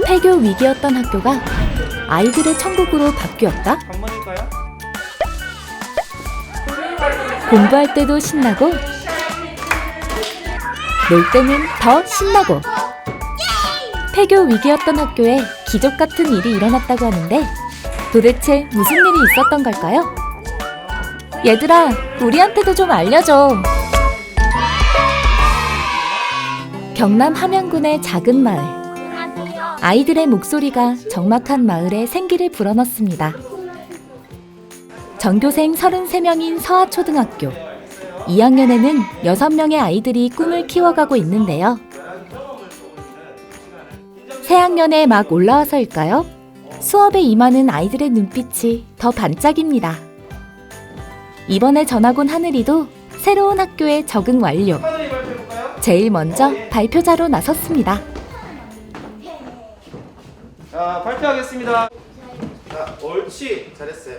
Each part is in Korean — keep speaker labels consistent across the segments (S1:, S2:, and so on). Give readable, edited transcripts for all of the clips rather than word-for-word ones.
S1: 폐교 위기였던 학교가 아이들의 천국으로 바뀌었다? 공부할 때도 신나고 놀 때는 더 신나고 폐교 위기였던 학교에 기적 같은 일이 일어났다고 하는데 도대체 무슨 일이 있었던 걸까요? 얘들아, 우리한테도 좀 알려줘. 경남 함양군의 작은 마을. 아이들의 목소리가 적막한 마을에 생기를 불어넣습니다. 전교생 33명인 서하초등학교. 2학년에는 6명의 아이들이 꿈을 키워가고 있는데요. 새학년에 막 올라와서일까요? 수업에 임하는 아이들의 눈빛이 더 반짝입니다. 이번에 전학 온 하늘이도 새로운 학교에 적응 완료. 제일 먼저 발표자로 나섰습니다.
S2: 자, 발표하겠습니다. 자, 옳지. 잘했어요.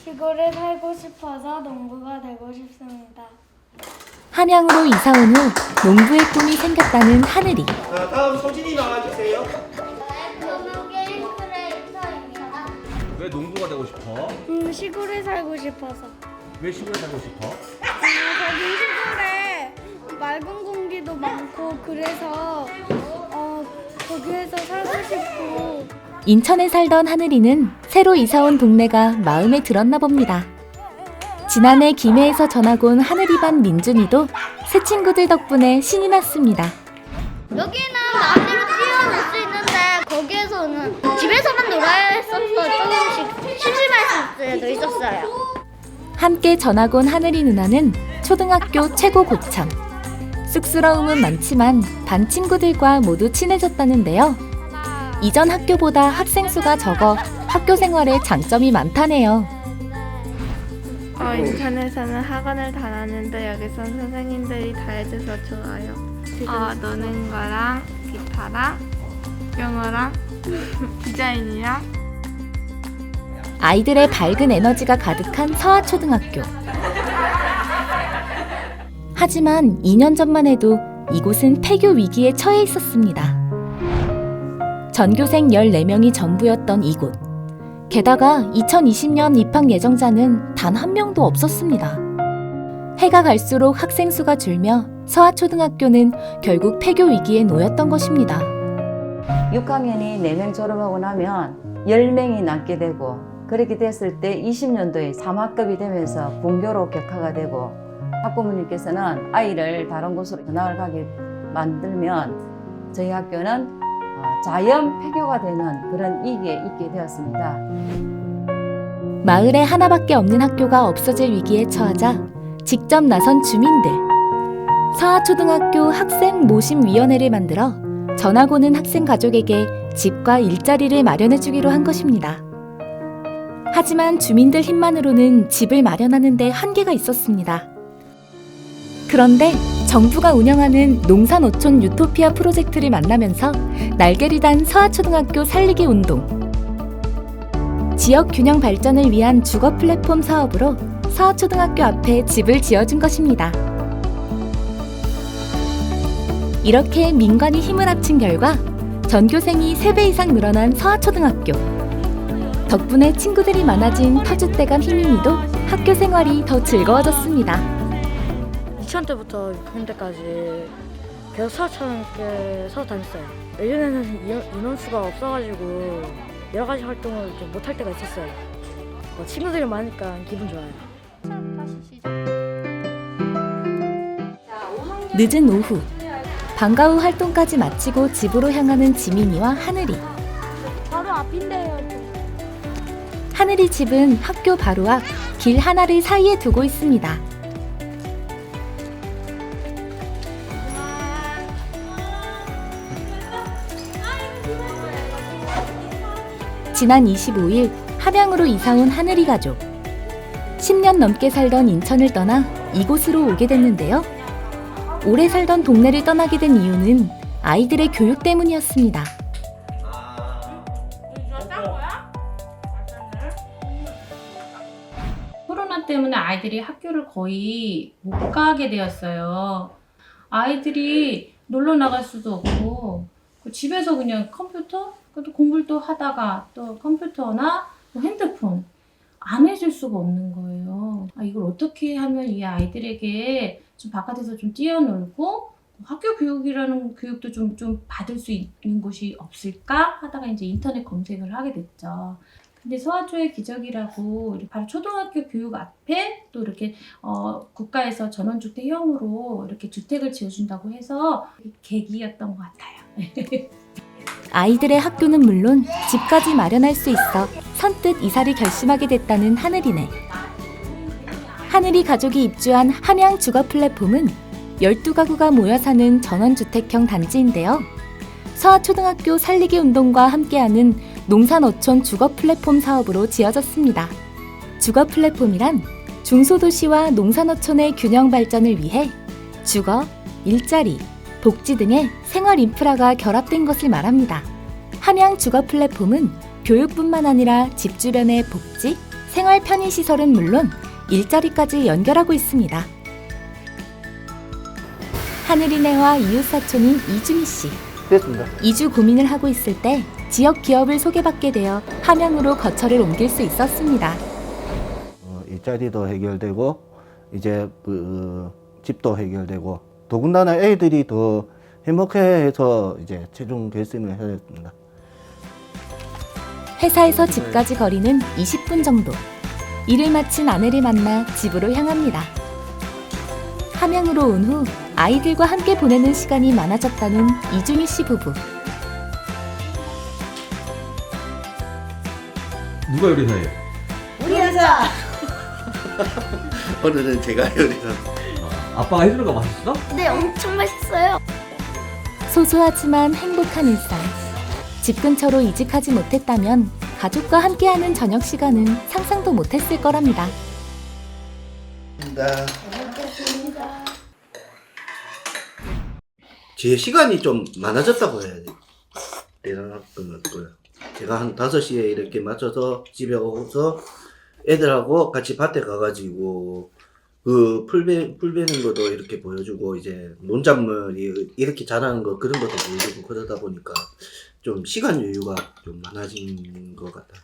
S3: 시골에 살고 싶어서 농부가 되고 싶습니다.
S1: 함양으로 이사 온 후 농부의 꿈이 생겼다는 하늘이.
S2: 자, 다음 소진이 나와주세요.
S3: 저는 게임 크리에이터입니다.
S4: 왜 농부가 되고 싶어?
S3: 시골에 살고 싶어서.
S4: 왜 시골에 살고 싶어?
S3: 거기 시골에 맑은 공기도 많고 그래서 거기에서 살고 싶고.
S1: 인천에 살던 하늘이는 새로 이사 온 동네가 마음에 들었나 봅니다. 지난해 김해에서 전학 온 하늘이 반 민준이도 새 친구들 덕분에 신이 났습니다.
S3: 여기는 마음대로 뛰어놀 수 있는데 거기에서는 집에서만 놀아야 했어서 조금씩 심심할 때도 있었어요.
S1: 함께 전학 온 하늘이 누나는 초등학교 최고 고참. 쑥스러움은 많지만 반 친구들과 모두 친해졌다는데요. 이전 학교보다 학생 수가 적어 학교 생활에 장점이 많다네요.
S5: 인천에서는 학원을 다녔는데 여기선 선생님들이 다 해줘서 좋아요. 노는 거랑 기타랑 영어랑 디자인이랑.
S1: 아이들의 밝은 에너지가 가득한 서하초등학교. 하지만 2년 전만 해도 이곳은 폐교 위기에 처해 있었습니다. 전교생 14명이 전부였던 이곳. 게다가 2020년 입학 예정자는 단 한 명도 없었습니다. 해가 갈수록 학생 수가 줄며 서하초등학교는 결국 폐교 위기에 놓였던 것입니다.
S6: 6학년이 4명 졸업하고 나면 10명이 남게 되고, 그렇게 됐을 때 20년도에 3학급이 되면서 분교로 격하가 되고, 학부모님께서는 아이를 다른 곳으로 전학을 가게 만들면 저희 학교는 자연 폐교가 되는 그런 위기에 있게 되었습니다.
S1: 마을에 하나밖에 없는 학교가 없어질 위기에 처하자 직접 나선 주민들. 서하초등학교 학생모심위원회를 만들어 전학 오는 학생 가족에게 집과 일자리를 마련해주기로 한 것입니다. 하지만 주민들 힘만으로는 집을 마련하는 데 한계가 있었습니다. 그런데 정부가 운영하는 농산어촌 유토피아 프로젝트를 만나면서 날개를 단 서하초등학교 살리기 운동. 지역 균형 발전을 위한 주거 플랫폼 사업으로 서하초등학교 앞에 집을 지어준 것입니다. 이렇게 민간이 힘을 합친 결과 전교생이 3배 이상 늘어난 서하초등학교. 덕분에 친구들이 많아진 터줏대감 희민이도 학교 생활이 더 즐거워졌습니다.
S7: 2000 때부터 6학년 때까지 계속 서하초등학교에서 다녔어요. 예전에는 인원수가 없어가지고 여러 가지 활동을 좀 못할 때가 있었어요. 친구들이 많으니까 기분 좋아요.
S1: 늦은 오후, 방과 후 활동까지 마치고 집으로 향하는 지민이와 하늘이.
S3: 바로 앞인데요.
S1: 하늘이 집은 학교 바로 앞 길 하나를 사이에 두고 있습니다. 지난 25일 함양으로 이사온 하늘이 가족. 10년 넘게 살던 인천을 떠나 이곳으로 오게 됐는데요. 오래 살던 동네를 떠나게 된 이유는 아이들의 교육 때문이었습니다.
S8: 코로나 때문에 아이들이 학교를 거의 못 가게 되었어요. 아이들이 놀러 나갈 수도 없고 집에서 그냥 컴퓨터, 또 공부를 또 하다가 또 컴퓨터나 뭐 핸드폰 안 해줄 수가 없는 거예요. 이걸 어떻게 하면 이 아이들에게 좀 바깥에서 좀 뛰어놀고 학교 교육이라는 교육도 좀 받을 수 있는 곳이 없을까 하다가 이제 인터넷 검색을 하게 됐죠. 근데 서아초의 기적이라고 바로 초등학교 교육 앞에 또 이렇게 국가에서 전원주택형으로 이렇게 주택을 지어준다고 해서 계기였던 것 같아요.
S1: 아이들의 학교는 물론 집까지 마련할 수 있어 선뜻 이사를 결심하게 됐다는 하늘이네. 하늘이 가족이 입주한 함양 주거 플랫폼은 12가구가 모여 사는 전원주택형 단지인데요. 서아초등학교 살리기 운동과 함께하는 농산어촌 주거 플랫폼 사업으로 지어졌습니다. 주거 플랫폼이란 중소도시와 농산어촌의 균형 발전을 위해 주거, 일자리, 복지 등의 생활 인프라가 결합된 것을 말합니다. 함양 주거 플랫폼은 교육뿐만 아니라 집 주변의 복지, 생활 편의시설은 물론 일자리까지 연결하고 있습니다. 하늘이네와 이웃사촌인 이주미 씨.
S2: 됐습니다.
S1: 이주 고민을 하고 있을 때 지역 기업을 소개받게 되어 함양으로 거처를 옮길 수 있었습니다.
S9: 일자리도 해결되고 이제 집도 해결되고 더군다나 애들이 더 행복해해서 이제 최종 결심을 했습니다.
S1: 회사에서 집까지 거리는 20분 정도. 일을 마친 아내를 만나 집으로 향합니다. 함양으로 온 후 아이들과 함께 보내는 시간이 많아졌다는 이주미 씨 부부.
S4: 누가 요리사예요?
S2: 오늘은 제가 요리사.
S4: 아빠가 해주는 거 맛있어?
S3: 네, 엄청 맛있어요.
S1: 소소하지만 행복한 일상. 집 근처로 이직하지 못했다면 가족과 함께하는 저녁 시간은 상상도 못했을 거랍니다.
S2: 제 시간이 좀 많아졌다고 해야지. 대단한 것 같고요. 제가 한 5시에 이렇게 맞춰서 집에 오서 애들하고 같이 밭에 가가지고 풀 베는 것도 이렇게 보여주고 이제 논작물이 이렇게 자라는 거 그런 것도 보여주고 그러다 보니까 좀 시간 여유가 좀 많아진 것 같아요.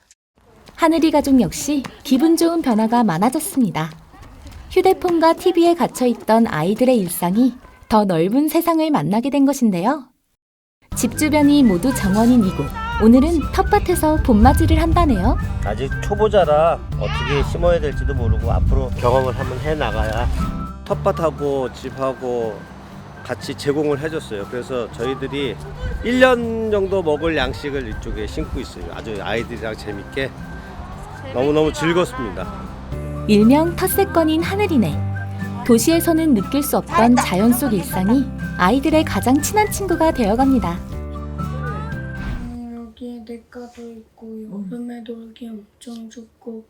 S1: 하늘이 가족 역시 기분 좋은 변화가 많아졌습니다. 휴대폰과 TV에 갇혀있던 아이들의 일상이 더 넓은 세상을 만나게 된 것인데요. 집 주변이 모두 정원인 이곳. 오늘은 텃밭에서 봄맞이를 한다네요.
S10: 아직 초보자라 어떻게 심어야 될지도 모르고 앞으로 경험을 한번 해나가야 텃밭하고 집하고 같이 제공을 해줬어요. 그래서 저희들이 1년 정도 먹을 양식을 이쪽에 심고 있어요. 아주 아이들이랑 재밌게 너무너무 즐겁습니다.
S1: 일명 텃세권인 하늘이네. 도시에서는 느낄 수 없던 자연 속 일상이 아이들의 가장 친한 친구가 되어갑니다.
S11: 여기에 냇가도 있고 여름에 놀기 엄청 좋고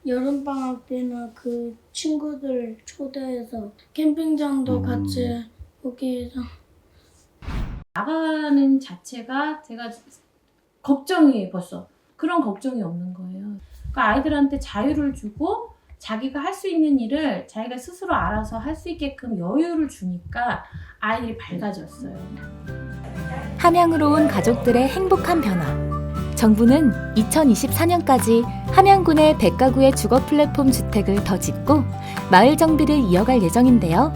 S11: 여름방학 때는 그 친구들 초대해서 캠핑장도 같이 거기에서
S8: 나가는 자체가 제가 걱정이 벌써 그런 걱정이 없는 거예요. 그러니까 아이들한테 자유를 주고 자기가 할 수 있는 일을 자기가 스스로 알아서 할 수 있게끔 여유를 주니까 아이들이 밝아졌어요.
S1: 함양으로 온 가족들의 행복한 변화. 정부는 2024년까지 함양군의 100가구의 주거 플랫폼 주택을 더 짓고 마을 정비를 이어갈 예정인데요.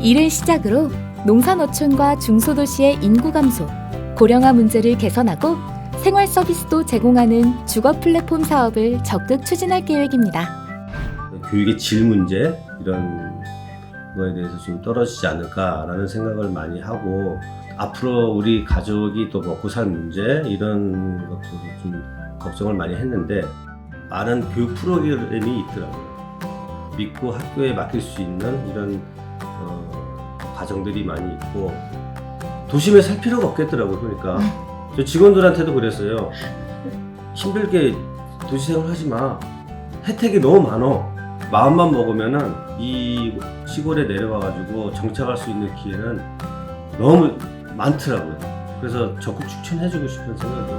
S1: 이를 시작으로 농산어촌과 중소도시의 인구 감소, 고령화 문제를 개선하고 생활 서비스도 제공하는 주거 플랫폼 사업을 적극 추진할 계획입니다.
S10: 교육의 질 문제 이런 거에 대해서 좀 떨어지지 않을까라는 생각을 많이 하고 앞으로 우리 가족이 또 먹고 살 문제 이런 것도 좀 걱정을 많이 했는데 많은 교육 프로그램이 있더라고요. 믿고 학교에 맡길 수 있는 이런 가정들이 많이 있고 도심에 살 필요가 없겠더라고요. 그러니까 저 직원들한테도 그랬어요. 힘들게 도시생활 하지 마. 혜택이 너무 많어. 마음만 먹으면은 이 시골에 내려와가지고 정착할 수 있는 기회는 너무 많더라고요. 그래서 적극 추천해주고 싶은 생각이